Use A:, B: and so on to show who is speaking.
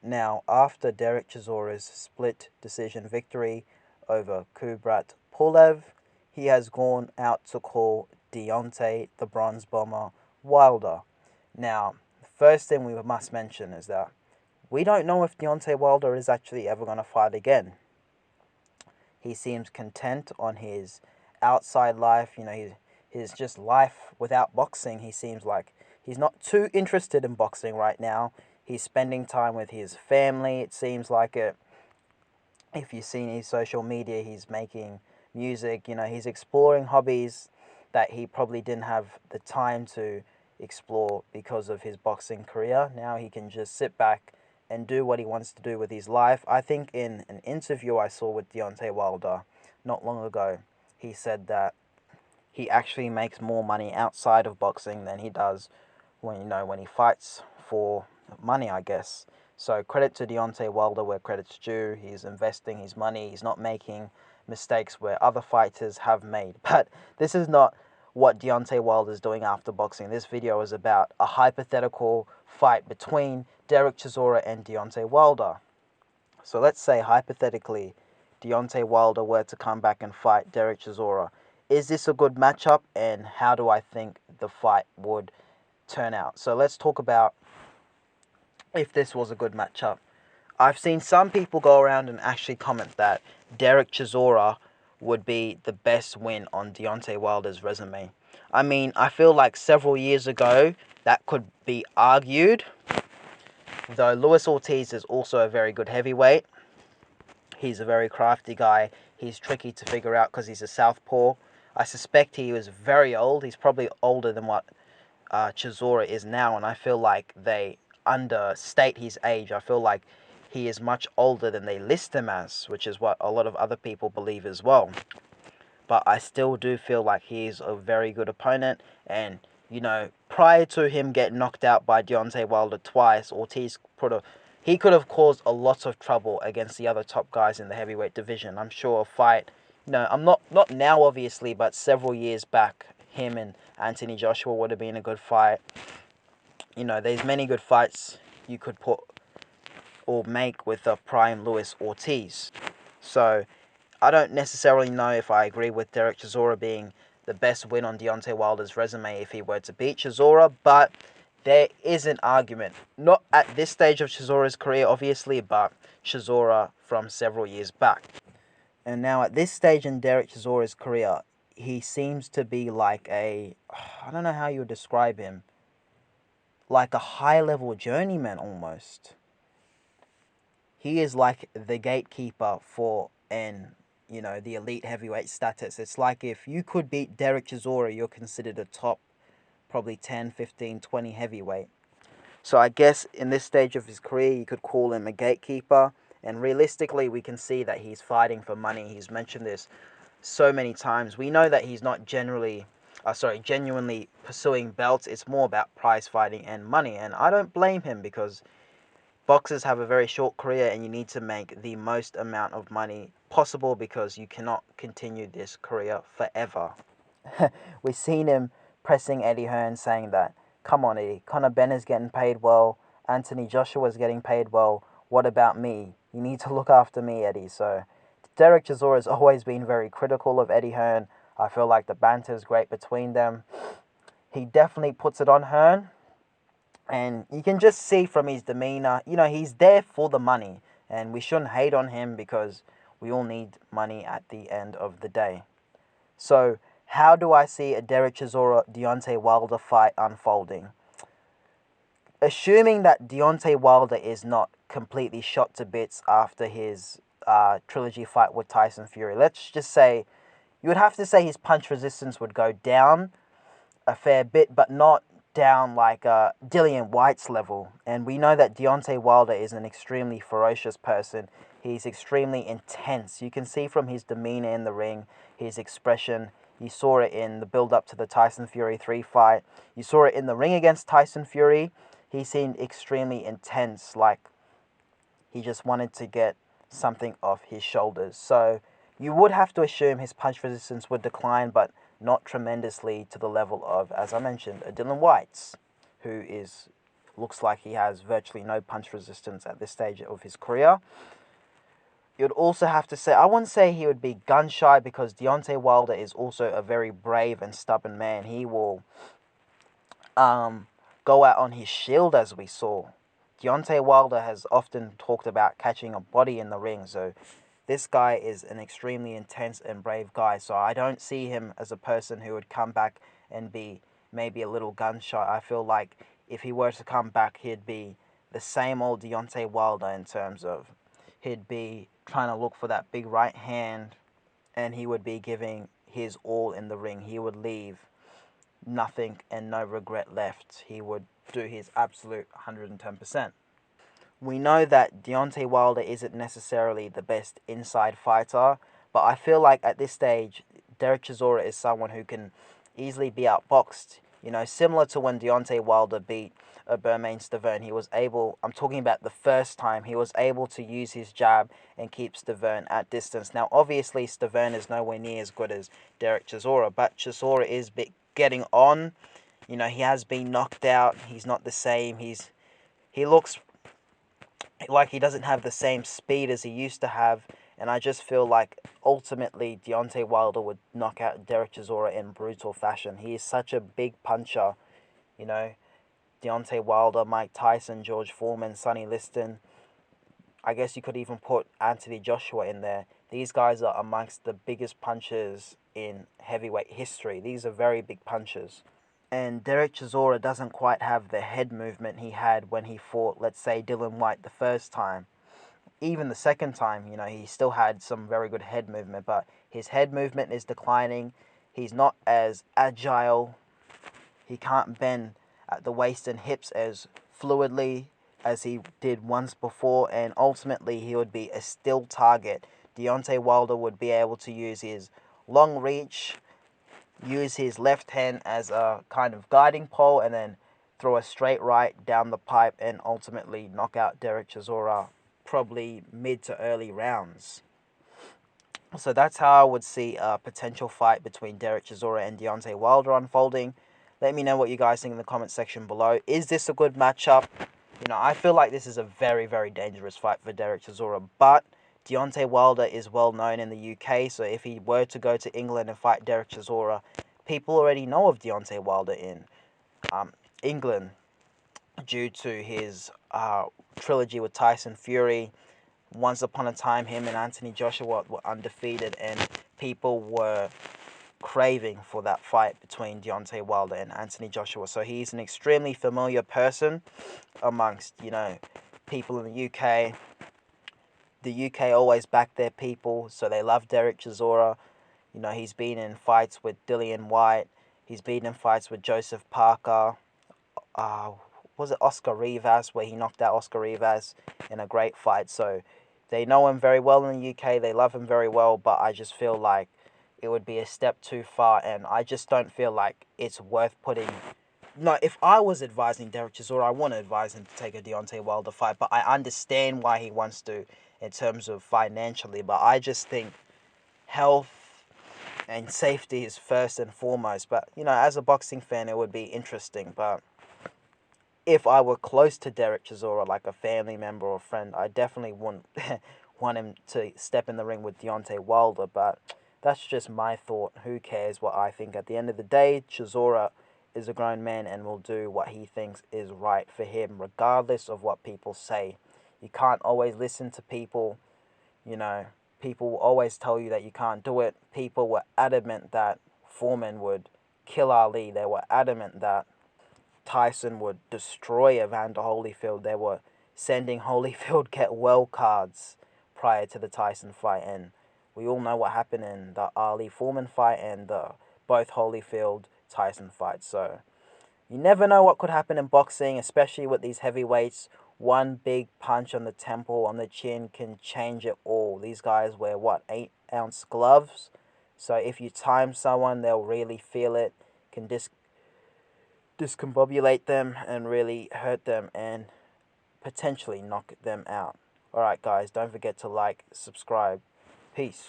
A: Now, after Derek Chisora's split decision victory over Kubrat Pulev, he has gone out to call Deontay the Bronze Bomber Wilder. Now, the first thing we must mention is that we don't know if Deontay Wilder is actually ever going to fight again. He seems content on his outside life, his just life without boxing. He seems like he's not too interested in boxing right now. He's spending time with his family, it seems like it. If you've seen his social media, he's making music, he's exploring hobbies that he probably didn't have the time to explore because of his boxing career. Now he can just sit back and do what he wants to do with his life. I think in an interview I saw with Deontay Wilder not long ago, he said that he actually makes more money outside of boxing than he does when he fights for money, I guess. So credit to Deontay Wilder where credit's due. He's investing his money. He's not making mistakes where other fighters have made. But this is not what Deontay Wilder is doing after boxing. This video is about a hypothetical fight between Derek Chisora and Deontay Wilder. So let's say hypothetically Deontay Wilder were to come back and fight Derek Chisora. Is this a good matchup, and how do I think the fight would turn out? So let's talk about if this was a good matchup. I've seen some people go around and actually comment that Derek Chisora would be the best win on Deontay Wilder's resume. I mean, I feel like several years ago that could be argued, though Luis Ortiz is also a very good heavyweight. He's a very crafty guy. He's tricky to figure out because he's a southpaw. I suspect he was very old. He's probably older than what Chisora is now, and I feel like they understate his age. I feel like he is much older than they list him as, which is what a lot of other people believe as well. But I still do feel like he is a very good opponent, and prior to him getting knocked out by Deontay Wilder twice, Ortiz he could have caused a lot of trouble against the other top guys in the heavyweight division. I'm sure a fight, I'm not now obviously, but several years back, him and Anthony Joshua would have been a good fight. There's many good fights you could put or make with a prime Luis Ortiz. So I don't necessarily know if I agree with Derek Chisora being the best win on Deontay Wilder's resume if he were to beat Chisora, but there is an argument. Not at this stage of Chisora's career, obviously, but Chisora from several years back. And now at this stage in Derek Chisora's career, he seems to be like I don't know how you would describe him, like a high-level journeyman almost. He is like the gatekeeper for the elite heavyweight status. It's like if you could beat Derek Chisora, you're considered a top probably 10, 15, 20 heavyweight. So I guess in this stage of his career, you could call him a gatekeeper. And realistically, we can see that he's fighting for money. He's mentioned this so many times. We know that he's not genuinely pursuing belts. It's more about prize fighting and money. And I don't blame him, because boxers have a very short career and you need to make the most amount of money possible, because you cannot continue this career forever. We've seen him pressing Eddie Hearn, saying that, come on Eddie, Conor Benner's getting paid well, Anthony Joshua's getting paid well, what about me? You need to look after me, Eddie. So Derek Chisora has always been very critical of Eddie Hearn. I feel like the banter is great between them. He definitely puts it on Hearn, and you can just see from his demeanor, he's there for the money, and we shouldn't hate on him because we all need money at the end of the day. So how do I see a Derek Chisora-Deontay Wilder fight unfolding? Assuming that Deontay Wilder is not completely shot to bits after his trilogy fight with Tyson Fury. Let's just say, you would have to say his punch resistance would go down a fair bit, but not down like Dillian White's level. And we know that Deontay Wilder is an extremely ferocious person. He's extremely intense. You can see from his demeanor in the ring, his expression. You saw it in the build-up to the Tyson Fury 3 fight. You saw it in the ring against Tyson Fury. He seemed extremely intense, like he just wanted to get something off his shoulders. So you would have to assume his punch resistance would decline, but not tremendously to the level of, as I mentioned, a Dillian White's, who is looks like he has virtually no punch resistance at this stage of his career. You'd also have to say, I wouldn't say he would be gun shy, because Deontay Wilder is also a very brave and stubborn man. He will go out on his shield, as we saw. Deontay Wilder has often talked about catching a body in the ring, so this guy is an extremely intense and brave guy. So I don't see him as a person who would come back and be maybe a little gun shy. I feel like if he were to come back, he'd be the same old Deontay Wilder in terms of he'd be trying to look for that big right hand, and he would be giving his all in the ring. He would leave nothing and no regret left. He would do his absolute 110%. We know that Deontay Wilder isn't necessarily the best inside fighter, but I feel like at this stage, Derek Chisora is someone who can easily be outboxed. You know, similar to when Deontay Wilder beat Bermane Stiverne, he was able, I'm talking about the first time, he was able to use his jab and keep Stiverne at distance. Now, obviously, Stiverne is nowhere near as good as Derek Chisora, but Chisora is getting on. You know, he has been knocked out. He's not the same. He looks like he doesn't have the same speed as he used to have, and I just feel like ultimately Deontay Wilder would knock out Derek Chisora in brutal fashion. He is such a big puncher, you know. Deontay Wilder, Mike Tyson, George Foreman, Sonny Liston. I guess you could even put Anthony Joshua in there. These guys are amongst the biggest punchers in heavyweight history. These are very big punchers. And Derek Chisora doesn't quite have the head movement he had when he fought, let's say, Dillian Whyte the first time. Even the second time, you know, he still had some very good head movement, but his head movement is declining. He's not as agile. He can't bend at the waist and hips as fluidly as he did once before, and ultimately he would be a still target. Deontay Wilder would be able to use his long reach, use his left hand as a kind of guiding pole, and then throw a straight right down the pipe and ultimately knock out Derek Chisora probably mid to early rounds. So that's how I would see a potential fight between Derek Chisora and Deontay Wilder unfolding. Let me know what you guys think in the comment section below. Is this a good matchup? You know, I feel like this is a very, very dangerous fight for Derek Chisora, but Deontay Wilder is well known in the UK, so if he were to go to England and fight Derek Chisora, people already know of Deontay Wilder in England due to his trilogy with Tyson Fury. Once upon a time, him and Anthony Joshua were undefeated, and people were craving for that fight between Deontay Wilder and Anthony Joshua. So he's an extremely familiar person amongst, you know, people in the UK. The UK always back their people, so they love Derek Chisora. You know, he's been in fights with Dillian Whyte. He's been in fights with Joseph Parker. Was it Oscar Rivas, where he knocked out Oscar Rivas in a great fight. So they know him very well in the UK. They love him very well, but I just feel like it would be a step too far, and I just don't feel like it's worth putting. No, if I was advising Derek Chisora, I wouldn't advise him to take a Deontay Wilder fight, but I understand why he wants to in terms of financially, but I just think health and safety is first and foremost. But, you know, as a boxing fan, it would be interesting, but if I were close to Derek Chisora, like a family member or friend, I definitely wouldn't want him to step in the ring with Deontay Wilder, but that's just my thought. Who cares what I think? At the end of the day, Chisora is a grown man and will do what he thinks is right for him, regardless of what people say. You can't always listen to people. You know, people will always tell you that you can't do it. People were adamant that Foreman would kill Ali. They were adamant that Tyson would destroy Evander Holyfield. They were sending Holyfield get well cards prior to the Tyson fight, and we all know what happened in the Ali-Foreman fight and the both Holyfield-Tyson fights. So you never know what could happen in boxing, especially with these heavyweights. One big punch on the temple, on the chin, can change it all. These guys wear, what, 8-ounce gloves? So if you time someone, they'll really feel it. Can discombobulate them and really hurt them and potentially knock them out. Alright guys, don't forget to like, subscribe. Peace.